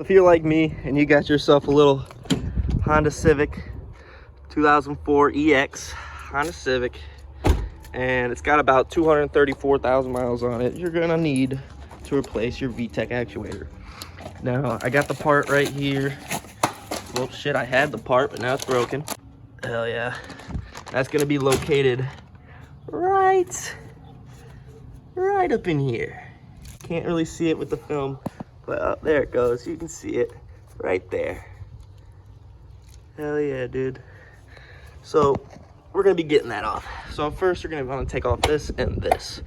If you're like me and you got yourself a little Honda Civic 2004 EX Honda Civic and it's got about 234,000 miles on it, you're gonna need to replace your VTEC actuator. Now I got the part right here. Well, shit, I had the part, but now it's broken. Hell yeah. That's gonna be located right up in here. Can't really see it with the film, but oh, there it goes. You can see it right there. Hell yeah, dude. So we're gonna be getting that off. So first you're gonna want to take off this and this.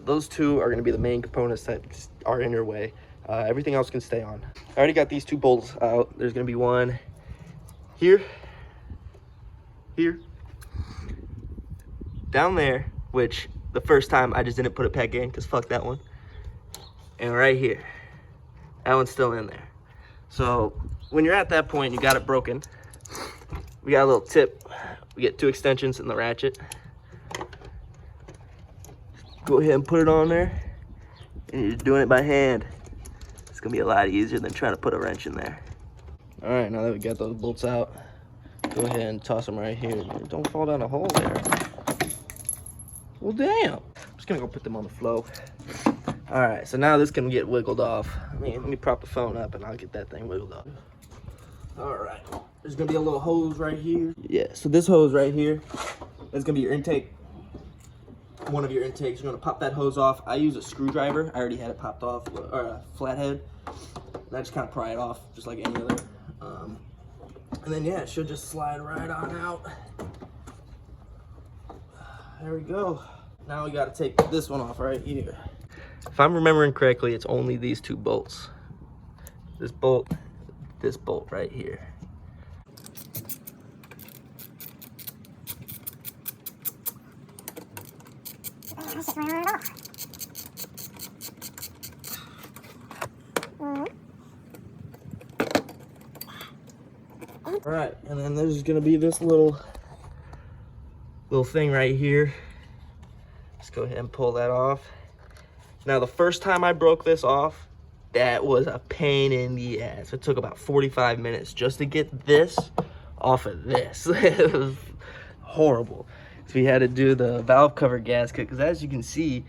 Those two are gonna be the main components that are in your way. Everything else can stay on. I already got these two bolts out. There's gonna be one here, down there, which the first time I just didn't put it back in because fuck that one. And right here, that one's still in there. So when you're at that point, you got it broken. We got a little tip. We get 2 extensions in the ratchet. Go ahead and put it on there. And you're doing it by hand. It's gonna be a lot easier than trying to put a wrench in there. All right, now that we got those bolts out, go ahead and toss them right here. Don't fall down a hole there. Well, damn. I'm just gonna go put them on the flow. All right, so now this can get wiggled off. Let me prop the phone up and I'll get that thing wiggled off. All right, there's gonna be a little hose right here. Yeah, so this hose right here, that's gonna be your intake. One of your intakes, you're gonna pop that hose off. I use a screwdriver. I already had it popped off, or a flathead. And I just kind of pry it off, just like any other. And then yeah, it should just slide right on out. There we go. Now we gotta take this one off right here. If I'm remembering correctly, it's only these 2 bolts. This bolt right here. All right, and then there's gonna be this little thing right here. Just go ahead and pull that off. Now, the first time I broke this off, that was a pain in the ass. It took about 45 minutes just to get this off of this. It was horrible. So we had to do the valve cover gasket, because as you can see,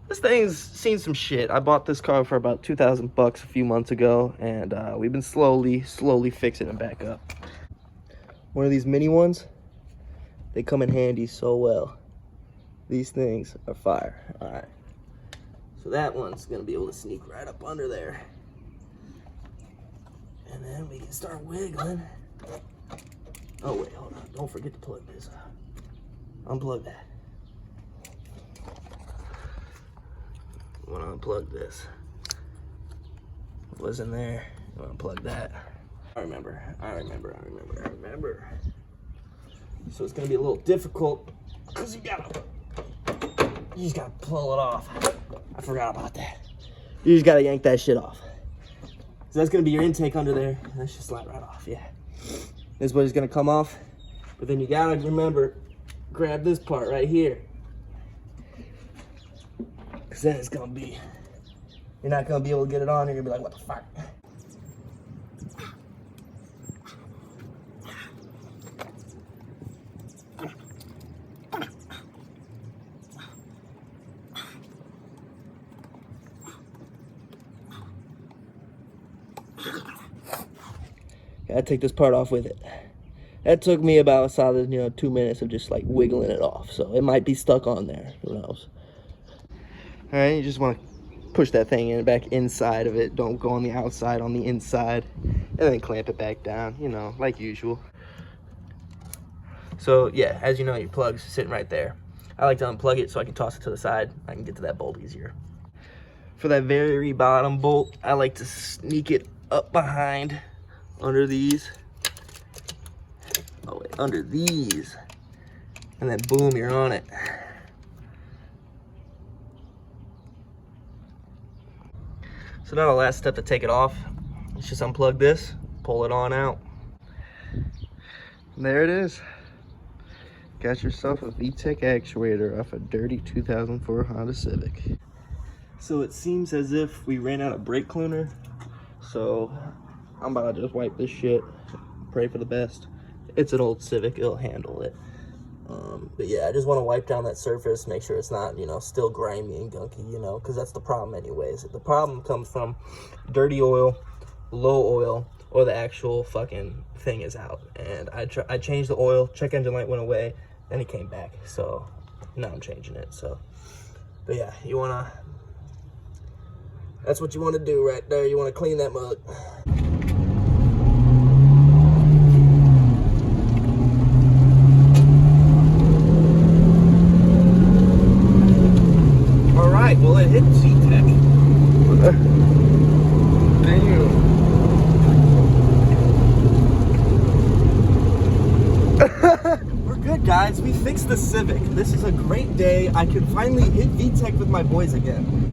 this thing's seen some shit. I bought this car for about 2,000 bucks a few months ago, and we've been slowly fixing it back up. One of these mini ones, they come in handy so well. These things are fire. All right. So that one's gonna be able to sneak right up under there. And then we can start wiggling. Oh wait, hold on. Don't forget to plug this out. Unplug that. I wanna unplug this. What was in there? I wanna unplug that. I remember. So it's gonna be a little difficult because you just gotta pull it off. I forgot about that. You just gotta yank that shit off. So that's gonna be your intake under there. That should slide right off, yeah. This is what is gonna come off. But then you gotta remember, grab this part right here. Cause then it's gonna be, you're not gonna be able to get it on. You're gonna be like, what the fuck? Gotta take this part off with it. That took me about a solid, 2 minutes of just like wiggling it off. So it might be stuck on there, who knows. All right, you just want to push that thing in back inside of it. Don't go on the outside, on the inside. And then clamp it back down, like usual. So yeah, as you know, your plug's sitting right there. I like to unplug it so I can toss it to the side. I can get to that bolt easier. For that very bottom bolt, I like to sneak it up behind under these. Oh wait, under these. And then boom, you're on it. So now the last step to take it off, let's just unplug this, pull it on out. And there it is. Got yourself a VTEC actuator off a dirty 2004 Honda Civic. So it seems as if we ran out of brake cleaner. So I'm about to just wipe this shit, pray for the best. It's an old Civic, it'll handle it. But yeah, I just want to wipe down that surface, make sure it's not, you know, still grimy and gunky, you know, because that's the problem anyways. The problem comes from dirty oil, low oil, or the actual fucking thing is out. And I changed the oil, check engine light went away, then it came back. So now I'm changing it. So, but yeah, you want to, that's what you want to do right there. You want to clean that mug. Well, it hit VTEC. Damn. We're good, guys. We fixed the Civic. This is a great day. I can finally hit VTEC with my boys again.